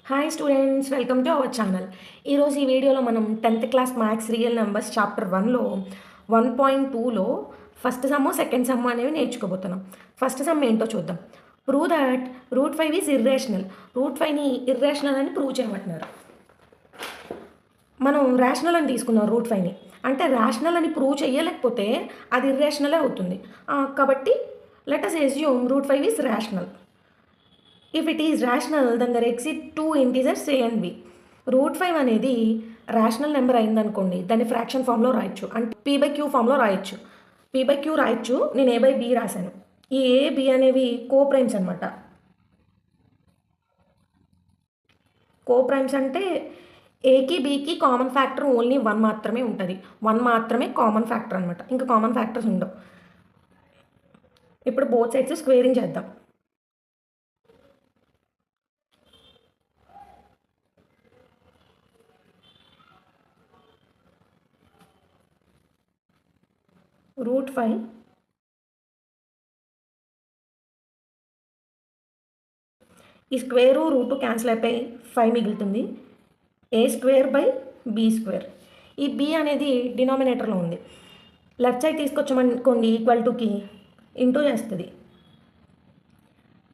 Hi students, welcome to our channel. ఈరోజు ఈ వీడియోలో మనం 10th class maths real numbers chapter 1లో 1.2లో ఫస్ట్ సమ్ సెకండ్ సమ్ అనేవి నేర్చుకోబోతున్నాం. ఫస్ట్ సమ్ ఏంటో చూద్దాం. Prove that √5 is irrational. √5ని ఇర్రేషనల్ అని ప్రూవ్ చేయమంటున్నారు. మనం రేషనల్ అని తీసుకున్నాం √5ని. అంటే రేషనల్ అని ప్రూవ్ చేయలేకపోతే అది ఇర్రేషనలే అవుతుంది. కాబట్టి let us assume √5 is rational. If it is rational, then there exist two integers a and b. √5 అనేది రేషనల్ నెంబర్ అయిందనుకోండి, దాన్ని ఫ్రాక్షన్ ఫామ్లో రాయొచ్చు. అంటే p/q ఫామ్లో రాయొచ్చు. p/q రాయొచ్చు, నేను a/b రాశాను. ఈ a b అనేవి కోప్రైమ్స్ అనమాట. కోప్రైమ్స్ అంటే ఏకి బీకి కామన్ ఫ్యాక్టర్ ఓన్లీ 1 మాత్రమే ఉంటుంది. 1 మాత్రమే కామన్ ఫ్యాక్టర్ అనమాట, ఇంకా కామన్ ఫ్యాక్టర్స్ ఉండవు. ఇప్పుడు బోత్ సైడ్స్ స్క్వేరింగ్ చేద్దాం. √5 ఈ స్క్వేరు రూట్ క్యాన్సిల్ అయిపోయి 5 మిగులుతుంది. a²/b². ఈ b అనేది డినామినేటర్లో ఉంది. లెఫ్ట్ సైడ్ తీసుకొచ్చామనుకోండి, ఈక్వల్ టుకి ఇంటూ చేస్తుంది.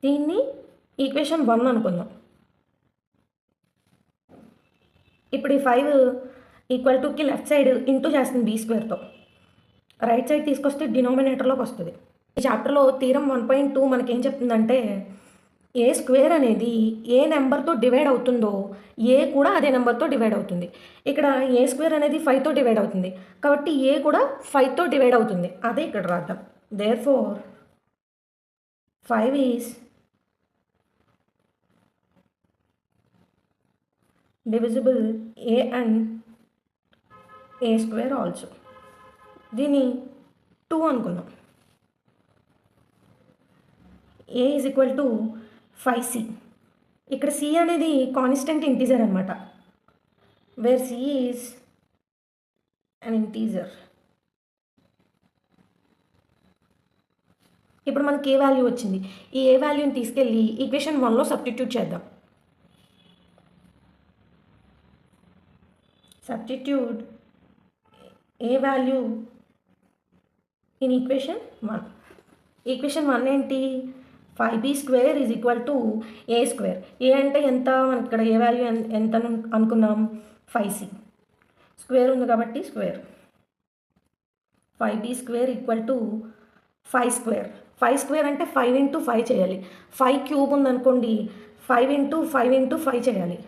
దీన్ని ఈక్వేషన్ 1 అనుకుందాం. ఇప్పుడు ఈ 5 ఈక్వల్ టుకి లెఫ్ట్ సైడ్ ఇంటూ చేస్తుంది b²తో. రైట్ సైడ్ తీసుకొస్తే డినామినేటర్లోకి వస్తుంది. ఈ చాప్టర్లో థీరం 1.2 మనకేం చెప్తుందంటే, a² అనేది ఏ నెంబర్తో డివైడ్ అవుతుందో ఏ కూడా అదే నెంబర్తో డివైడ్ అవుతుంది. ఇక్కడ a² అనేది 5తో డివైడ్ అవుతుంది, కాబట్టి ఏ కూడా 5తో డివైడ్ అవుతుంది. అదే ఇక్కడ రాద్దాం. Therefore 5 is divisible a and a² also. దీన్ని 2 అనుకుందాం. a is equal to 5c. ఇక్కడ c అనేది కాన్స్టెంట్ ఇంటీజర్ అనమాట, where c is an integer. ఇప్పుడు మనకి ఏ వాల్యూ వచ్చింది, ఈ ఏ వాల్యూని తీసుకెళ్ళి ఈక్వేషన్ 1లో సబ్స్టిట్యూట్ చేద్దాం. Substitute a value in equation 1. Equation 1 ఏంటి? 5b² is equal to a². ఏ అంటే ఎంత? మనకి ఇక్కడ ఏ వాల్యూ ఎంత అనుకున్నాం? 5c. స్క్వేర్ ఉంది కాబట్టి స్క్వేర్. 5b² equal to 5². 5² అంటే 5 ఇంటూ 5 చేయాలి. 5³ ఉందనుకోండి, 5 ఇంటూ 5 ఇంటూ 5 చేయాలి.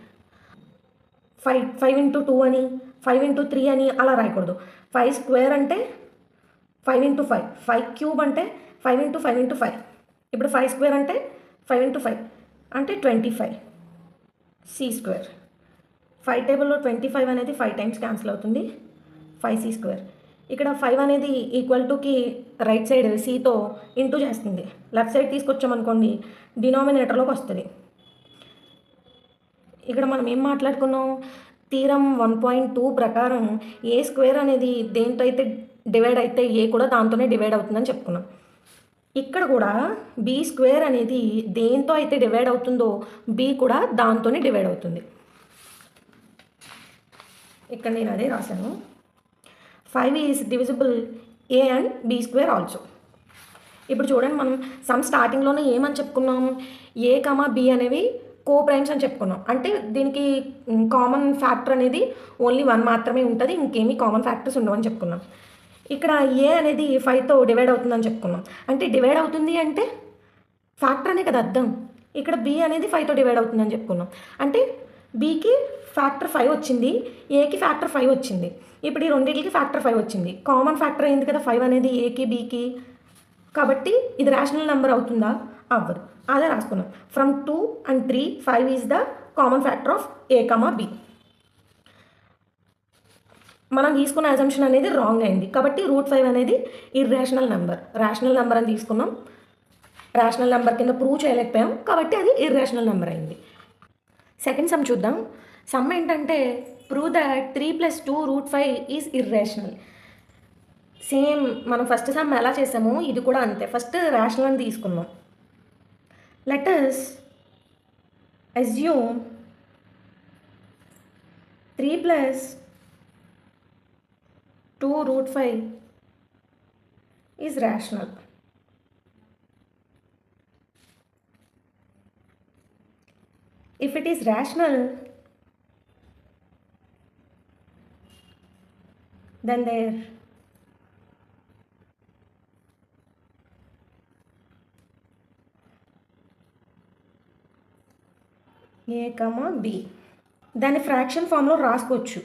5 ఇంటూ 2 అని, 5 ఇంటూ 3 అని అలా రాయకూడదు. 5² అంటే 5 ఇంటూ 5. 5³ అంటే 5 ఇంటూ 5 ఇంటూ 5. ఇప్పుడు 5² అంటే 5 ఇంటూ 5 అంటే 25 c². 5 టేబుల్లో 25 అనేది 5 టైమ్స్ క్యాన్సిల్ అవుతుంది, 5c². ఇక్కడ 5 అనేది ఈక్వల్ టుకి రైట్ సైడ్ cతో ఇంటూ చేస్తుంది. లెఫ్ట్ సైడ్ తీసుకొచ్చామనుకోండి, డినామినేటర్లోకి వస్తుంది. ఇక్కడ మనం ఏం మాట్లాడుకున్నాం? థీరం 1.2 ప్రకారం a² అనేది దేంతో అయితే డివైడ్ అయితే ఏ కూడా దాంతోనే డివైడ్ అవుతుందని చెప్పుకున్నాం. ఇక్కడ కూడా b² అనేది దేంతో అయితే డివైడ్ అవుతుందో b కూడా దాంతోనే డివైడ్ అవుతుంది. ఇక్కడ నేను అదే రాశాను. 5 is divisible a and b² also. ఇప్పుడు చూడండి, మనం సమ్ స్టార్టింగ్లోనే ఏమని చెప్పుకున్నాం? a, b అనేవి కోప్రైమ్స్ అని చెప్పుకున్నాం. అంటే దీనికి కామన్ ఫ్యాక్టర్ అనేది ఓన్లీ 1 మాత్రమే ఉంటుంది, ఇంకేమీ కామన్ ఫ్యాక్టర్స్ ఉండవని చెప్పుకున్నాం. ఇక్కడ ఏ అనేది 5తో డివైడ్ అవుతుందని చెప్పుకున్నాం. అంటే డివైడ్ అవుతుంది అంటే ఫ్యాక్టర్ అనే కదా అర్థం. ఇక్కడ b అనేది 5తో డివైడ్ అవుతుందని చెప్పుకున్నాం. అంటే bకి ఫ్యాక్టర్ 5 వచ్చింది, ఏకి ఫ్యాక్టర్ 5 వచ్చింది. ఇప్పుడు ఈ రెండింటికి ఫ్యాక్టర్ 5 వచ్చింది. కామన్ ఫ్యాక్టర్ అయింది కదా 5 అనేది ఏకి బీకి. కాబట్టి ఇది రేషనల్ నెంబర్ అవుతుందా? అవ్వదు. అదే రాసుకున్నాం. From 2 and 3 5 is the common factor of a, b. మనం తీసుకున్న అజంప్షన్ అనేది రాంగ్ అయింది, కాబట్టి √5 అనేది ఇర్రేషనల్ నెంబర్. రేషనల్ నెంబర్ అని తీసుకున్నాం, రేషనల్ నెంబర్ కింద ప్రూవ్ చేయలేకపోయాం, కాబట్టి అది ఇర్రేషనల్ నెంబర్ అయింది. సెకండ్ సమ్ చూద్దాం. సమ్ ఏంటంటే, prove that 3 + 2 √5 is irrational. Same మనం ఫస్ట్ సమ్ ఎలా చేసామో ఇది కూడా అంతే. ఫస్ట్ రేషనల్ అని తీసుకున్నాం. Let us assume 3 plus 2 root 5 is rational. If it is rational, then there A, B. దాన్ని ఫ్రాక్షన్ ఫామ్లో రాసుకోవచ్చు,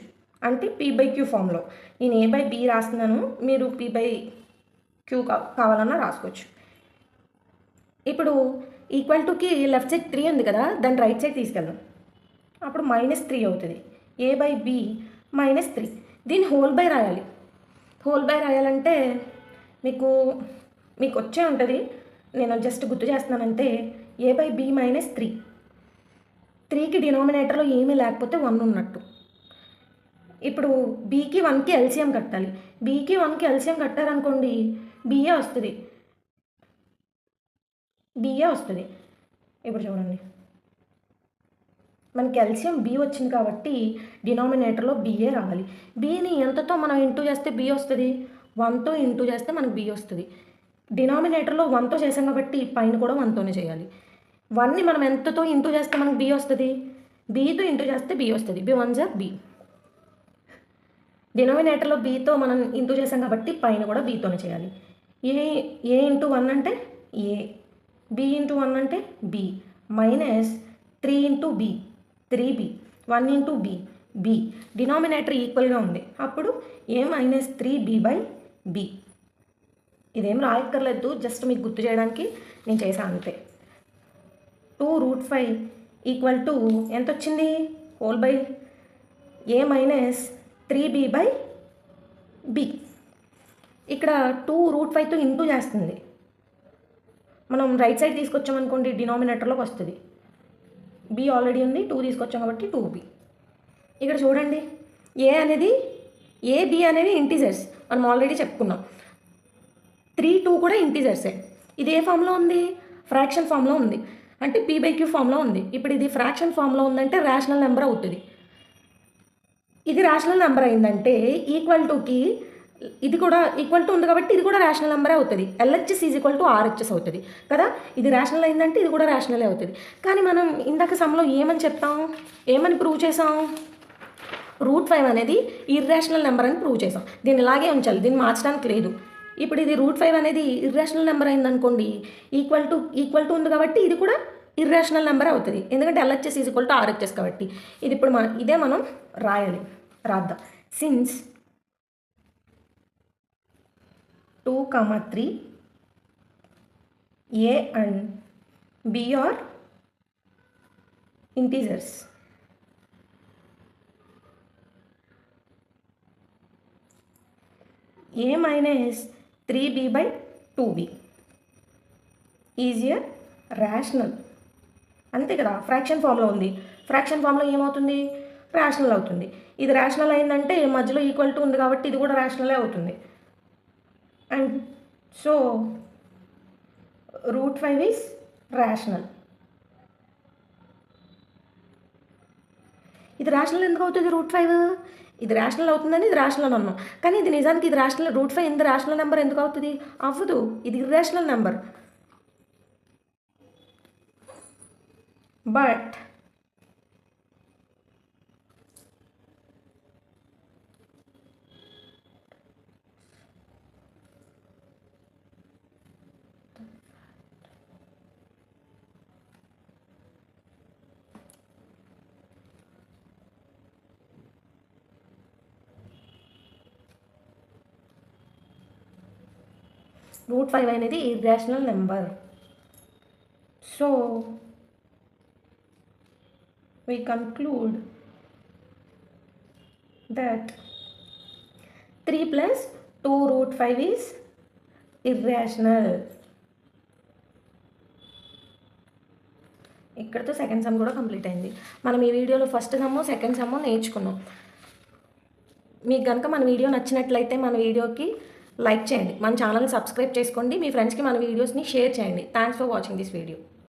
అంటే p/q ఫామ్లో. నేను a/b రాస్తున్నాను, మీరు p/q కావాలన్నా రాసుకోవచ్చు. ఇప్పుడు ఈక్వల్ టుకి లెఫ్ట్ సైడ్ 3 ఉంది కదా, దాన్ని రైట్ సైడ్ తీసుకెళ్దాం. అప్పుడు -3 అవుతుంది. a/b -3. దీన్ని హోల్ బై రాయాలి. హోల్ బై రాయాలంటే మీకు వచ్చే ఉంటుంది. నేను జస్ట్ గుర్తు చేస్తున్నానంటే a/b -3. 3కి డినామినేటర్లో ఏమీ లేకపోతే 1 ఉన్నట్టు. ఇప్పుడు బీకి 1కి ఎల్సిఎం కట్టాలి. బీకి 1కి ఎల్సిఎం కట్టారనుకోండి, బిఏ వస్తుంది. ఇప్పుడు చూడండి, మనకి ఎల్సిఎం బి వచ్చింది కాబట్టి డినామినేటర్లో బిఏ రావాలి. బిని ఎంతతో మనం ఇంటూ చేస్తే బి వస్తుంది? 1తో ఇంటూ చేస్తే మనకు బి వస్తుంది. డినామినేటర్లో 1తో చేసాం కాబట్టి పైన కూడా 1తోనే చేయాలి. 1ని మనం ఎంతతో ఇంటూ చేస్తే మనకు బి వస్తుంది? బీతో ఇంటూ చేస్తే బి వస్తుంది. b1 B. డినామినేటర్లో బీతో మనం ఇంటూ చేసాం కాబట్టి పైన కూడా బీతోనే చేయాలి. ఏ ఇంటూ 1 అంటే ఏ, బి ఇంటూ 1 అంటే b, -3 into b 3b, 1 into b. Denominator ఈక్వల్గా ఉంది, అప్పుడు a -3b/b. ఇదేం రాయక్కర్లేదు, జస్ట్ మీకు గుర్తు చేయడానికి నేను చేశాను అంతే. 2 root 5 ఈక్వల్ టు ఎంత వచ్చింది? Whole by a -3b/b. ఇక్కడ 2 root 5తో ఇంటూ చేస్తుంది. మనం రైట్ సైడ్ తీసుకొచ్చామనుకోండి, డినామినేటర్లోకి వస్తుంది. బి ఆల్రెడీ ఉంది, 2 తీసుకొచ్చాం కాబట్టి 2b. ఇక్కడ చూడండి, బి అనేవి ఇంటీజర్స్, మనం ఆల్రెడీ చెప్పుకున్నాం. 3, 2 కూడా ఇంటీజర్సే. ఇది ఏ ఫామ్లో ఉంది? ఫ్రాక్షన్ ఫామ్లో ఉంది, అంటే p/q ఫామ్లో ఉంది. ఇప్పుడు ఇది ఫ్రాక్షన్ ఫామ్లో ఉందంటే రేషనల్ నెంబర్ అవుతుంది. ఇది రేషనల్ నెంబర్ అయిందంటే ఈక్వల్ టుకి ఇది కూడా ఈక్వల్ టు ఉంది కాబట్టి ఇది కూడా రేషనల్ నెంబరే అవుతుంది. LHS = RHS అవుతుంది కదా. ఇది రేషనల్ అయిందంటే ఇది కూడా రేషనలే అవుతుంది. కానీ మనం ఇందాక సమ్లో ఏమని ప్రూవ్ చేసాం? √5 అనేది ఇర్రేషనల్ నెంబర్ అని ప్రూవ్ చేసాం. దీన్ని ఇలాగే ఉంచాలి, దీన్ని మార్చడానికి లేదు. ఇప్పుడు ఇది √5 అనేది ఇర్రేషనల్ నెంబర్ అయిందనుకోండి, ఈక్వల్ టు ఉంది కాబట్టి ఇది కూడా ఇర్రేషనల్ నెంబర్ అవుతుంది, ఎందుకంటే LHS = RHS కాబట్టి. ఇది ఇప్పుడు ఇదే మనం రాద్దాం. Since 2, 3 A and B are integers. A -3b/2b is a rational, అంతే కదా. ఫ్రాక్షన్ ఫామ్లో ఉంది, ఫ్రాక్షన్ ఫామ్లో ఏమవుతుంది? రేషనల్ అవుతుంది. ఇది రేషనల్ అయిందంటే మధ్యలో ఈక్వల్ టు ఉంది కాబట్టి ఇది కూడా రేషనలే అవుతుంది. And so √5 is rational. ఇది రేషనల్ ఎందుకు అవుతుంది? √5 ఇది రేషనల్ అవుతుందని ఇది రేషనల్ అన్నాం, కానీ ఇది నిజానికి ఇది రేషనల్. √5 ఇంత రేషనల్ నెంబర్ ఎందుకు అవుతుంది? అవ్వదు, ఇది ఇర్రేషనల్ నెంబర్. బట్ √5 అనేది irrational number. So we conclude that 3 plus 2 √5 is irrational. ఇక్కడతో సెకండ్ సమ్ కూడా కంప్లీట్ అయింది. మనం ఈ వీడియోలో ఫస్ట్ సమ్, సెకండ్ సమ్ నేర్చుకున్నాం. మీకు కనుక మన వీడియో నచ్చినట్లయితే మన వీడియోకి లైక్ చేయండి, మన ఛానల్ని సబ్స్క్రైబ్ చేసుకోండి, మీ ఫ్రెండ్స్కి మన వీడియోస్ని షేర్ చేయండి. Thanks for watching this video.